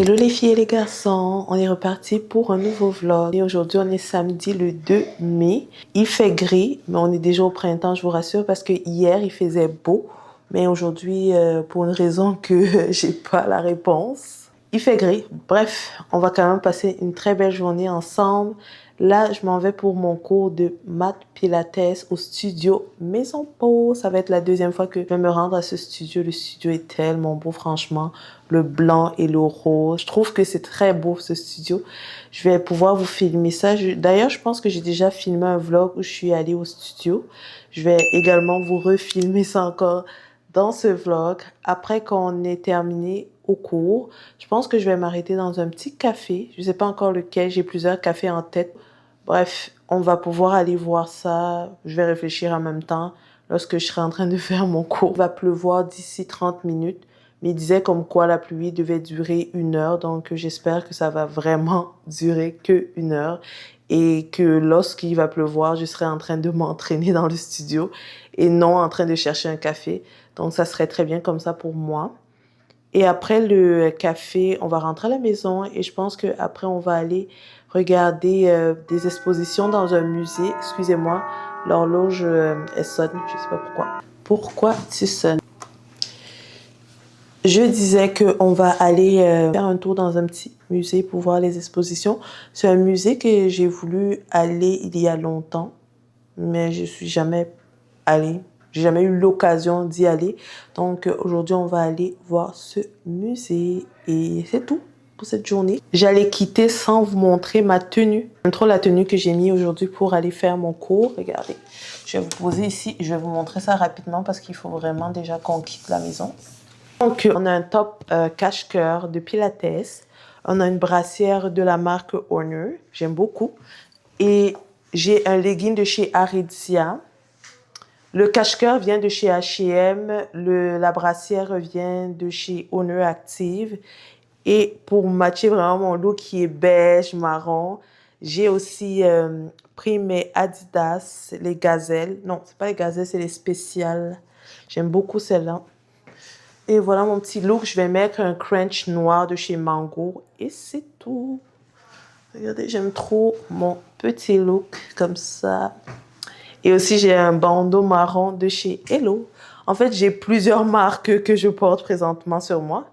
Hello les filles et les garçons, on est reparti pour un nouveau vlog. Et aujourd'hui on est samedi le 2 mai. Il fait gris, mais on est déjà au printemps, je vous rassure, parce que hier il faisait beau. Mais aujourd'hui, pour une raison que j'ai pas la réponse, il fait gris. Bref, on va quand même passer une très belle journée ensemble. Là, je m'en vais pour mon cours de maths pilates au studio Maison Pau. Ça va être la deuxième fois que je vais me rendre à ce studio. Le studio est tellement beau, franchement. Le blanc et le rose. Je trouve que c'est très beau, ce studio. Je vais pouvoir vous filmer ça. D'ailleurs, je pense que j'ai déjà filmé un vlog où je suis allée au studio. Je vais également vous refilmer ça encore dans ce vlog. Après qu'on ait terminé au cours, je pense que je vais m'arrêter dans un petit café. Je ne sais pas encore lequel. J'ai plusieurs cafés en tête. Bref, on va pouvoir aller voir ça. Je vais réfléchir en même temps lorsque je serai en train de faire mon cours. Il va pleuvoir d'ici 30 minutes. Mais il disait comme quoi la pluie devait durer 1 heure. Donc, j'espère que ça va vraiment durer que 1 heure. Et que lorsqu'il va pleuvoir, je serai en train de m'entraîner dans le studio et non en train de chercher un café. Donc, ça serait très bien comme ça pour moi. Et après le café, on va rentrer à la maison et je pense qu'après, on va aller regarder des expositions dans un musée. Excusez-moi, l'horloge, elle sonne. Je ne sais pas pourquoi. Pourquoi tu sonnes? Je disais qu'on va aller faire un tour dans un petit musée pour voir les expositions. C'est un musée que j'ai voulu aller il y a longtemps, mais je suis jamais allée. J'ai jamais eu l'occasion d'y aller. Donc aujourd'hui, on va aller voir ce musée et c'est tout pour cette journée. J'allais quitter sans vous montrer ma tenue. J'aime trop la tenue que j'ai mis aujourd'hui pour aller faire mon cours. Regardez, je vais vous poser ici. Je vais vous montrer ça rapidement parce qu'il faut vraiment déjà qu'on quitte la maison. Donc, on a un top cache-cœur de Pilates. On a une brassière de la marque Honor. J'aime beaucoup. Et j'ai un legging de chez Aritzia. Le cache-cœur vient de chez H&M. La brassière vient de chez Honor Active. Et pour matcher vraiment mon look qui est beige, marron, j'ai aussi pris mes Adidas, les gazelles. Non, c'est pas les gazelles, c'est les spéciales. J'aime beaucoup celles-là. Et voilà mon petit look. Je vais mettre un crunch noir de chez Mango. Et c'est tout. Regardez, j'aime trop mon petit look comme ça. Et aussi, j'ai un bandeau marron de chez Hello. En fait, j'ai plusieurs marques que je porte présentement sur moi.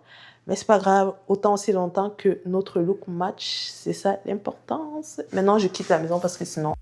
Mais c'est pas grave. Autant aussi longtemps que notre look match. C'est ça l'importance. Maintenant, je quitte la maison parce que sinon...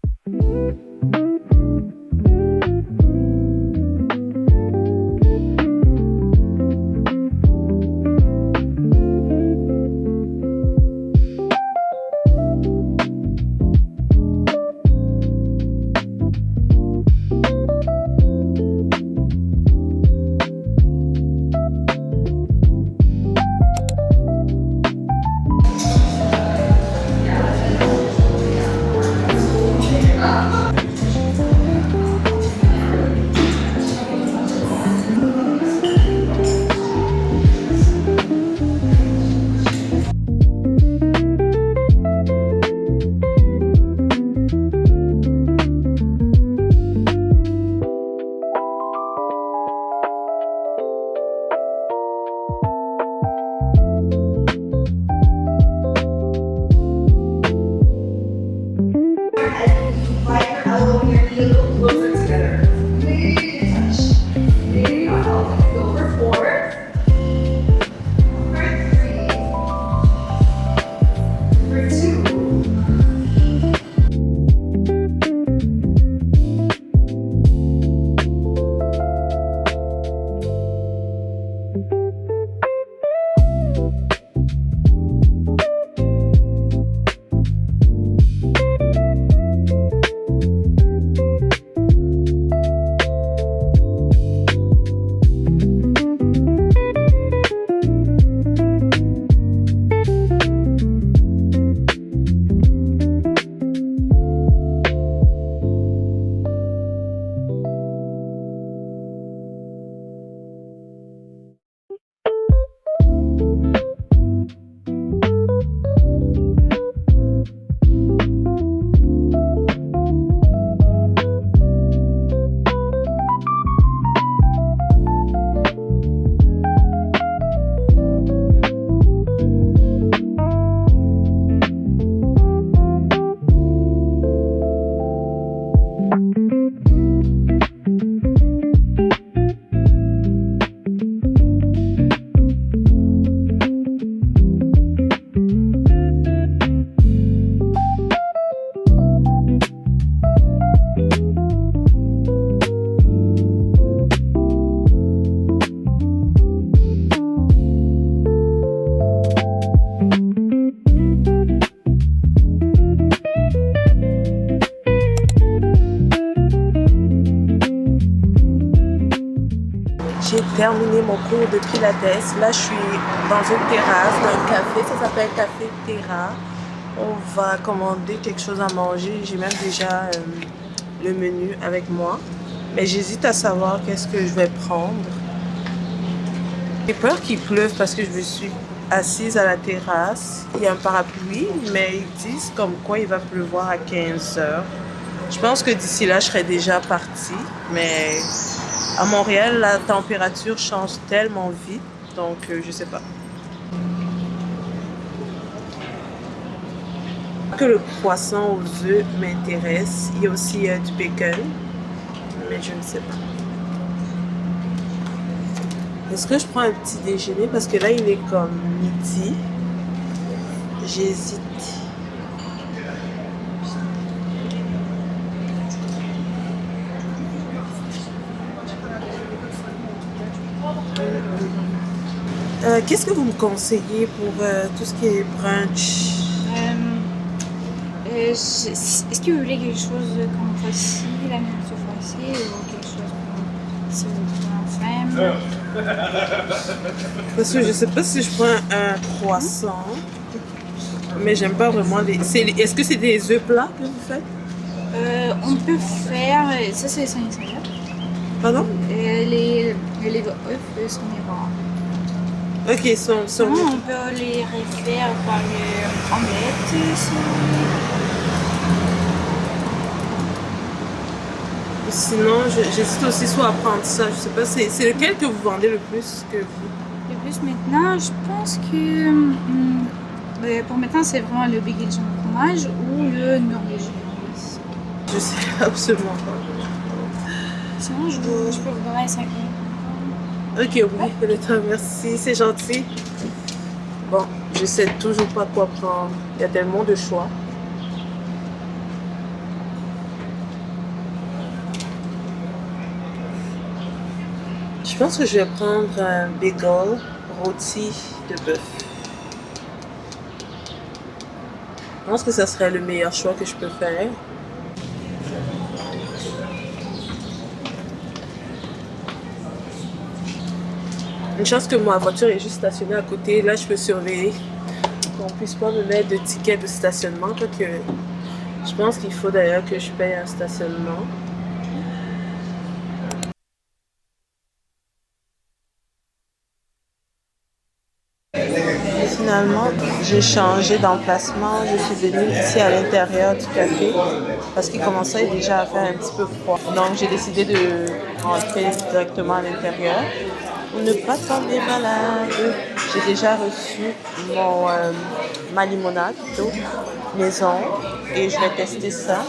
J'ai terminé mon cours de pilates. Là, je suis dans une terrasse, dans un café. Ça s'appelle Café Terra. On va commander quelque chose à manger. J'ai même déjà le menu avec moi. Mais j'hésite à savoir qu'est-ce que je vais prendre. J'ai peur qu'il pleuve parce que je me suis assise à la terrasse. Il y a un parapluie, mais ils disent comme quoi il va pleuvoir à 15 heures. Je pense que d'ici là, je serai déjà partie. Mais à Montréal, la température change tellement vite. Donc, je sais pas. Que le croissant aux œufs m'intéresse. Il y a aussi du bacon. Mais je ne sais pas. Est-ce que je prends un petit déjeuner? Parce que là, il est comme midi. J'hésite. Qu'est-ce que vous me conseillez pour tout ce qui est brunch? Est-ce que vous voulez quelque chose comme facile, la nourriture facile, ou quelque chose comme si vous voulez en femme? Parce que je sais pas si je prends un croissant, mais j'aime pas vraiment les. Est-ce que c'est des œufs plats que vous faites? On peut faire, ça c'est sans salade. Pardon? Les œufs sont des rares. Ok, On peut les refaire par omelette. Sinon, j'hésite aussi soit à prendre ça. Je sais pas, c'est lequel que vous vendez le plus que vous? Le plus maintenant, je pense que pour maintenant, c'est vraiment le bagel jaune au fromage ou le norvégien. Je sais absolument pas. Sinon, je peux vous donner 5 minutes. Ok, oui, le temps, merci, c'est gentil. Bon, je sais toujours pas quoi prendre. Il y a tellement de choix. Je pense que je vais prendre un bagel rôti de bœuf. Je pense que ça serait le meilleur choix que je peux faire. Une chance que ma voiture est juste stationnée à côté. Là, je peux surveiller qu'on puisse pas me mettre de ticket de stationnement. Que je pense qu'il faut d'ailleurs que je paye un stationnement. Finalement, j'ai changé d'emplacement. Je suis venue ici à l'intérieur du café parce qu'il commençait déjà à faire un petit peu froid. Donc, j'ai décidé de rentrer directement à l'intérieur pour ne pas tomber malade. J'ai déjà reçu ma limonade d'eau maison et je vais tester ça.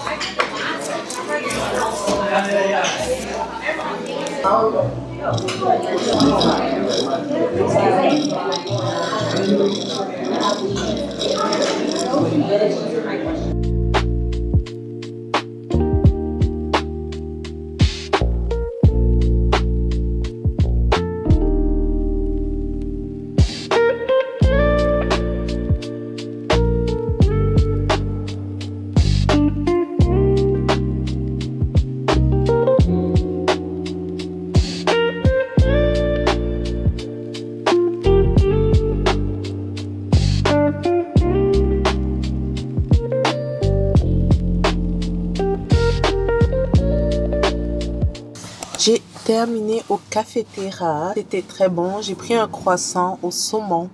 J'ai terminé au Café Terra. C'était très bon. J'ai pris un croissant au saumon.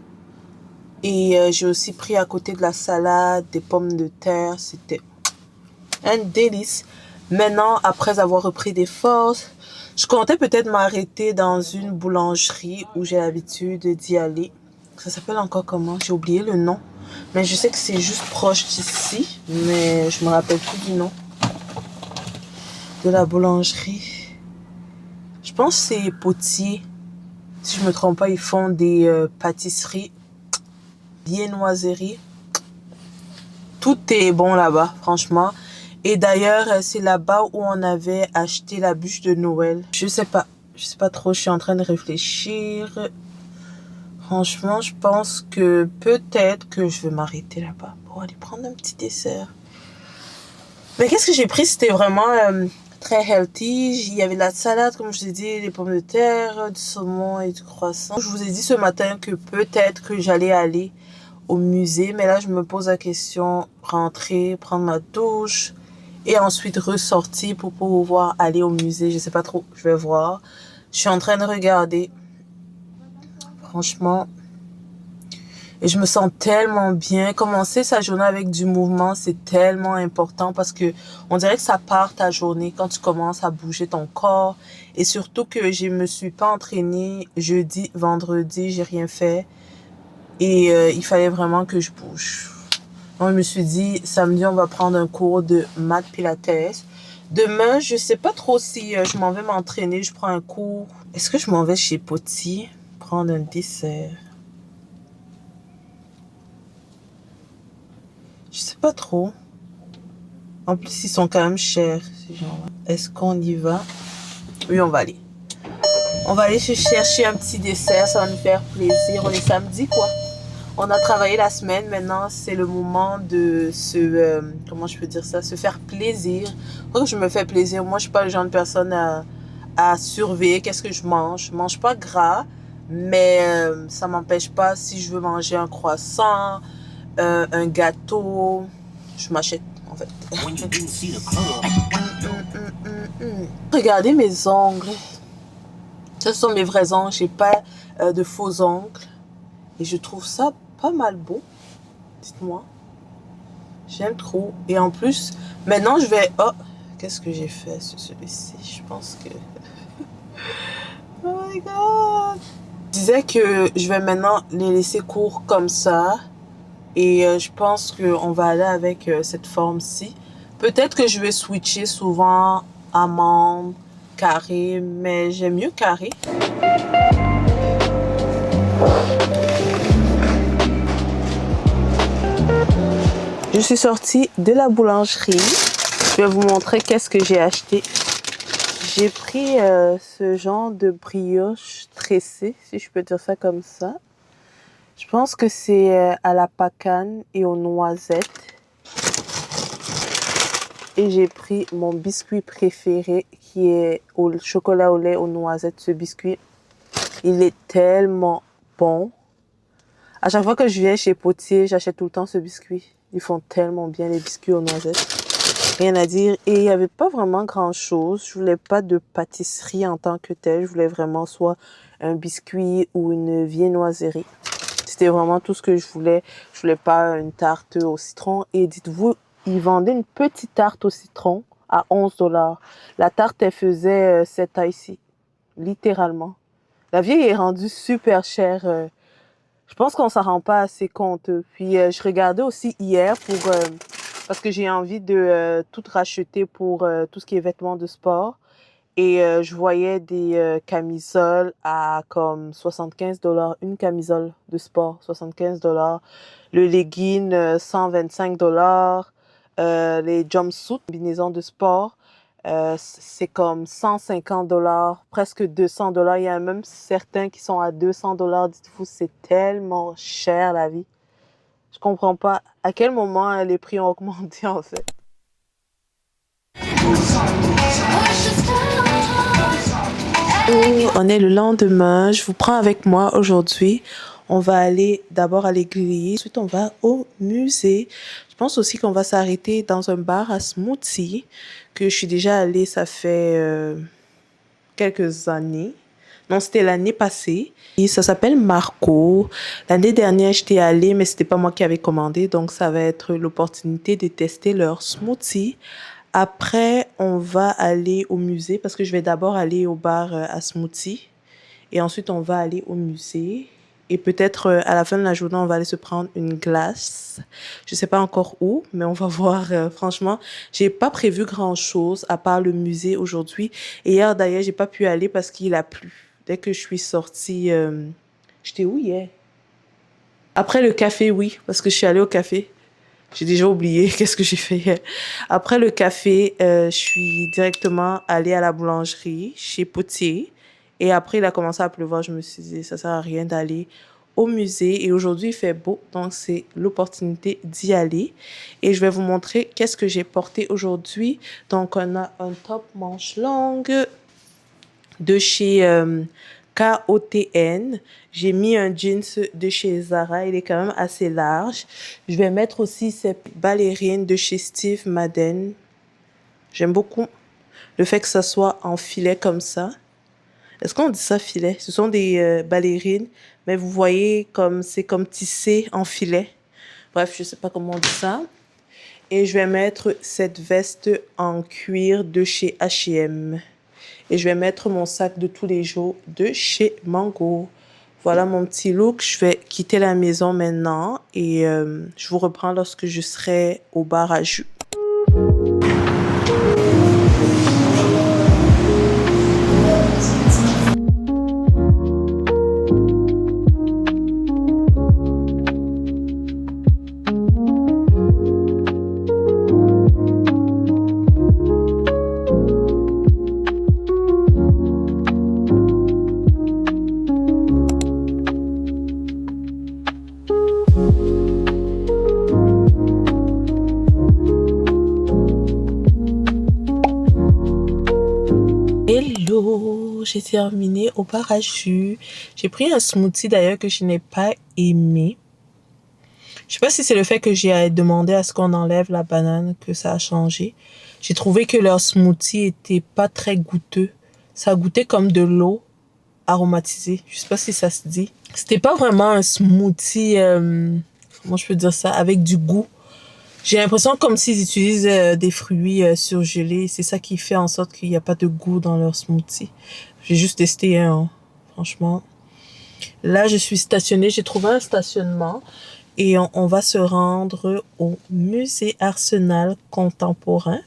Et j'ai aussi pris à côté de la salade, des pommes de terre. C'était un délice. Maintenant, après avoir repris des forces, je comptais peut-être m'arrêter dans une boulangerie où j'ai l'habitude d'y aller. Ça s'appelle encore comment? J'ai oublié le nom. Mais je sais que c'est juste proche d'ici. Mais je me rappelle plus du nom de la boulangerie. Je pense que c'est Potier. Si je me trompe pas, ils font des pâtisseries, viennoiseries. Tout est bon là-bas, franchement. Et d'ailleurs, c'est là-bas où on avait acheté la bûche de Noël. Je sais pas trop, je suis en train de réfléchir. Franchement, je pense que peut-être que je vais m'arrêter là-bas pour aller prendre un petit dessert. Mais qu'est-ce que j'ai pris? C'était vraiment très healthy. Il y avait de la salade, comme je vous ai dit, des pommes de terre, du saumon et du croissant. Je vous ai dit ce matin que peut-être que j'allais aller au musée, mais là je me pose la question, rentrer, prendre ma douche et ensuite ressortir pour pouvoir aller au musée. Je sais pas trop, je vais voir. Je suis en train de regarder, franchement, et je me sens tellement bien. Commencer sa journée avec du mouvement, c'est tellement important parce que on dirait que ça part ta journée quand tu commences à bouger ton corps. Et surtout que je me suis pas entraînée jeudi, vendredi, j'ai rien fait. Et il fallait vraiment que je bouge. Donc je me suis dit, samedi, on va prendre un cours de maths pilates. Demain, je sais pas trop si je m'en vais m'entraîner, je prends un cours. Est-ce que je m'en vais chez Poti prendre un dessert? Je sais pas trop. En plus, ils sont quand même chers, ces gens-là. Est-ce qu'on y va? Oui, on va aller. On va aller se chercher un petit dessert, ça va nous faire plaisir. On est samedi, quoi. On a travaillé la semaine, maintenant c'est le moment de comment je peux dire ça, se faire plaisir. Quand je me fais plaisir, moi je suis pas le genre de personne à surveiller qu'est-ce que je mange. Je mange pas gras, mais ça m'empêche pas si je veux manger un croissant, un gâteau, je m'achète en fait. Regardez mes ongles. Ce sont mes vrais ongles, j'ai pas de faux ongles. Et je trouve ça pas mal beau. Dites-moi. J'aime trop. Et en plus, maintenant je vais... Oh, qu'est-ce que j'ai fait sur celui-ci? Je pense que... Oh my god! Je disais que je vais maintenant les laisser courts comme ça. Et je pense qu'on va aller avec cette forme-ci. Peut-être que je vais switcher souvent amande, carré, mais j'aime mieux carré. Je suis sortie de la boulangerie. Je vais vous montrer qu'est-ce que j'ai acheté. J'ai pris ce genre de brioche tressée, si je peux dire ça comme ça. Je pense que c'est à la pacane et aux noisettes. Et j'ai pris mon biscuit préféré qui est au chocolat au lait aux noisettes. Ce biscuit, il est tellement bon. À chaque fois que je viens chez Potier, j'achète tout le temps ce biscuit. Ils font tellement bien les biscuits aux noisettes. Rien à dire. Et il n'y avait pas vraiment grand-chose. Je voulais pas de pâtisserie en tant que telle. Je voulais vraiment soit un biscuit ou une viennoiserie. C'était vraiment tout ce que je voulais. Je voulais pas une tarte au citron. Et dites-vous, ils vendaient une petite tarte au citron à 11 $. La tarte, elle faisait cette taille-ci. Littéralement. La vieille est rendue super chère. Je pense qu'on s'en rend pas assez compte. Puis je regardais aussi hier parce que j'ai envie de tout racheter pour tout ce qui est vêtements de sport. Et je voyais des camisoles à comme 75 $. Une camisole de sport, 75 $. Le legging, 125 $. Les jumpsuits, combinaisons de sport, c'est comme 150 $, presque 200 $. Il y a même certains qui sont à 200 $. Dites-vous, c'est tellement cher la vie. Je comprends pas à quel moment les prix ont augmenté en fait. Et on est le lendemain. Je vous prends avec moi aujourd'hui. On va aller d'abord à l'église, ensuite on va au musée. Je pense aussi qu'on va s'arrêter dans un bar à smoothie que je suis déjà allée, ça fait quelques années. Non, c'était l'année passée. Et ça s'appelle Marco. L'année dernière, j'étais allée, mais c'était pas moi qui avais commandé. Donc, ça va être l'opportunité de tester leur smoothie. Après, on va aller au musée parce que je vais d'abord aller au bar à smoothie. Et ensuite, on va aller au musée. Et peut-être à la fin de la journée, on va aller se prendre une glace. Je sais pas encore où, mais on va voir. Franchement, j'ai pas prévu grand-chose à part le musée aujourd'hui. Et hier, d'ailleurs, j'ai pas pu aller parce qu'il a plu. Dès que je suis sortie, j'étais où hier? Après le café, oui, parce que je suis allée au café. J'ai déjà oublié qu'est-ce que j'ai fait hier. Après le café, je suis directement allée à la boulangerie chez Potier. Et après, il a commencé à pleuvoir. Je me suis dit, ça sert à rien d'aller au musée et aujourd'hui il fait beau, donc c'est l'opportunité d'y aller. Et je vais vous montrer qu'est-ce que j'ai porté aujourd'hui. Donc on a un top manche longue de chez KOTN. J'ai mis un jeans de chez Zara, il est quand même assez large. Je vais mettre aussi cette ballerine de chez Steve Madden. J'aime beaucoup le fait que ça soit en filet comme ça. Est-ce qu'on dit ça filet? Ce sont des ballerines, mais vous voyez comme c'est comme tissé en filet. Bref, je sais pas comment on dit ça. Et je vais mettre cette veste en cuir de chez H&M. Et je vais mettre mon sac de tous les jours de chez Mango. Voilà mon petit look. Je vais quitter la maison maintenant et je vous reprends lorsque je serai au bar à jus. Hello, j'ai terminé au bar à jus. J'ai pris un smoothie d'ailleurs que je n'ai pas aimé. Je sais pas si c'est le fait que j'ai demandé à ce qu'on enlève la banane que ça a changé. J'ai trouvé que leur smoothie était pas très goûteux. Ça goûtait comme de l'eau aromatisée. Je sais pas si ça se dit. C'était pas vraiment un smoothie, comment je peux dire ça, avec du goût. J'ai l'impression comme s'ils utilisent des fruits surgelés. C'est ça qui fait en sorte qu'il n'y a pas de goût dans leur smoothie. J'ai juste testé un, franchement. Là, je suis stationnée. J'ai trouvé un stationnement. Et on va se rendre au musée Arsenal contemporain.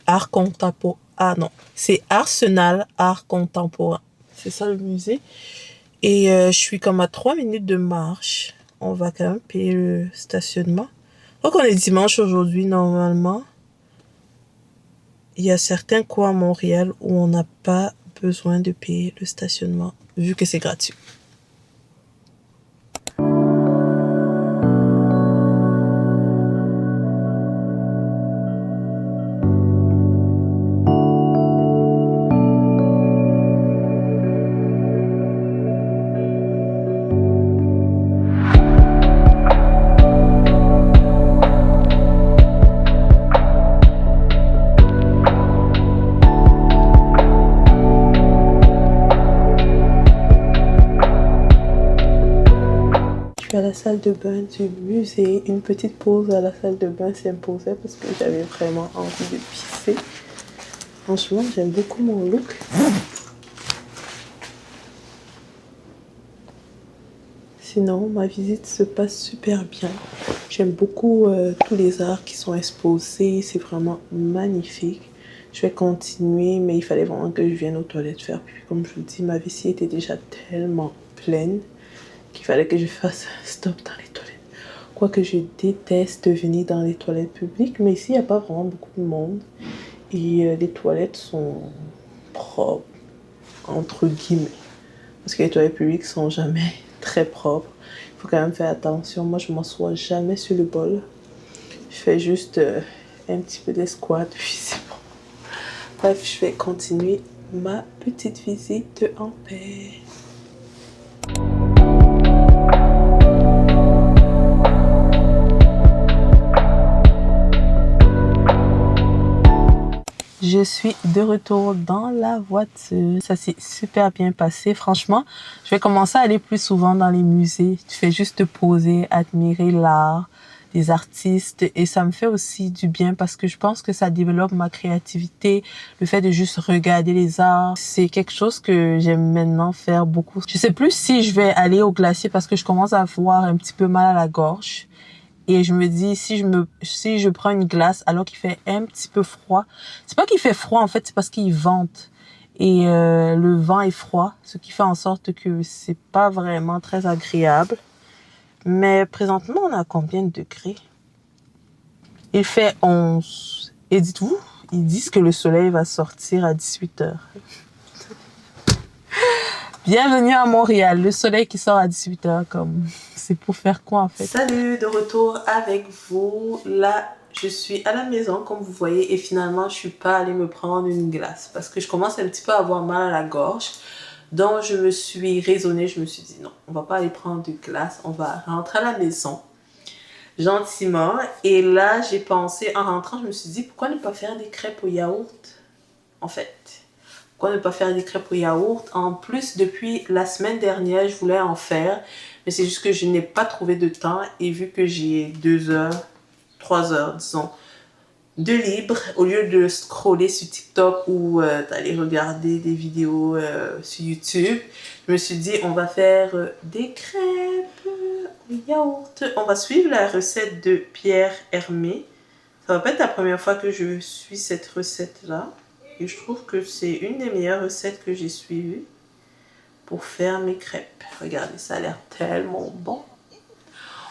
Art contemporain. Ah non, c'est Arsenal Art contemporain. C'est ça le musée. Et je suis comme à 3 minutes de marche. On va quand même payer le stationnement. Donc on est dimanche aujourd'hui normalement. Il y a certains coins à Montréal où on n'a pas besoin de payer le stationnement vu que c'est gratuit. À la salle de bain du musée. Une petite pause à la salle de bain s'imposait parce que j'avais vraiment envie de pisser. Franchement, j'aime beaucoup mon look. Sinon, ma visite se passe super bien. J'aime beaucoup tous les arts qui sont exposés. C'est vraiment magnifique. Je vais continuer, mais il fallait vraiment que je vienne aux toilettes faire. Puis, comme je vous dis, ma vessie était déjà tellement pleine qu'il fallait que je fasse un stop dans les toilettes. Quoique je déteste venir dans les toilettes publiques, mais ici, il n'y a pas vraiment beaucoup de monde. Et les toilettes sont propres, entre guillemets. Parce que les toilettes publiques sont jamais très propres. Il faut quand même faire attention. Moi, je ne m'assois jamais sur le bol. Je fais juste un petit peu d'escouade, puis c'est bon. Bref, je vais continuer ma petite visite en paix. Je suis de retour dans la voiture. Ça s'est super bien passé. Franchement, je vais commencer à aller plus souvent dans les musées. Tu fais juste te poser, admirer l'art, les artistes. Et ça me fait aussi du bien parce que je pense que ça développe ma créativité. Le fait de juste regarder les arts, c'est quelque chose que j'aime maintenant faire beaucoup. Je sais plus si je vais aller au glacier parce que je commence à avoir un petit peu mal à la gorge. Et je me dis, si je prends une glace alors qu'il fait un petit peu froid, c'est pas qu'il fait froid en fait, c'est parce qu'il vente. Et le vent est froid, ce qui fait en sorte que c'est pas vraiment très agréable. Mais présentement, on a combien de degrés? Il fait 11. Et dites-vous, ils disent que le soleil va sortir à 18h. Bienvenue à Montréal, le soleil qui sort à 18h, comme c'est pour faire quoi en fait? Salut, de retour avec vous. Là, je suis à la maison, comme vous voyez, et finalement, je suis pas allée me prendre une glace parce que je commence un petit peu à avoir mal à la gorge. Donc, je me suis raisonnée, je me suis dit non, on va pas aller prendre de glace, on va rentrer à la maison gentiment. Et là, j'ai pensé, en rentrant, je me suis dit, pourquoi ne pas faire des crêpes au yaourt, en fait? Pourquoi ne pas faire des crêpes au yaourt? En plus, depuis la semaine dernière, je voulais en faire, mais c'est juste que je n'ai pas trouvé de temps. Et vu que j'ai 2 heures, 3 heures, disons, de libre, au lieu de scroller sur TikTok ou d'aller regarder des vidéos sur YouTube, je me suis dit, on va faire des crêpes au yaourt. On va suivre la recette de Pierre Hermé. Ça va pas être la première fois que je suis cette recette-là. Et je trouve que c'est une des meilleures recettes que j'ai suivies pour faire mes crêpes. Regardez, ça a l'air tellement bon.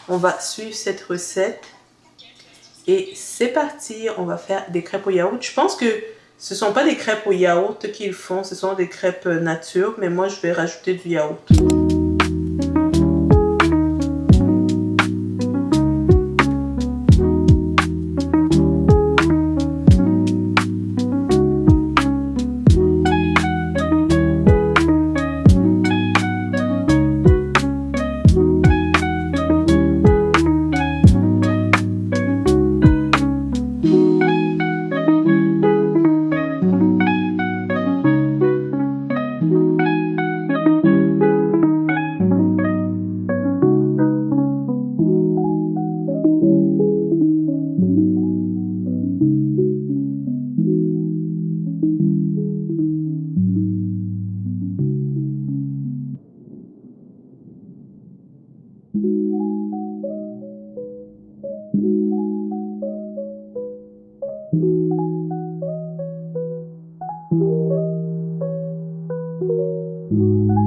On va suivre cette recette. Et c'est parti, on va faire des crêpes au yaourt. Je pense que ce ne sont pas des crêpes au yaourt qu'ils font, ce sont des crêpes nature, mais moi je vais rajouter du yaourt. Thank you.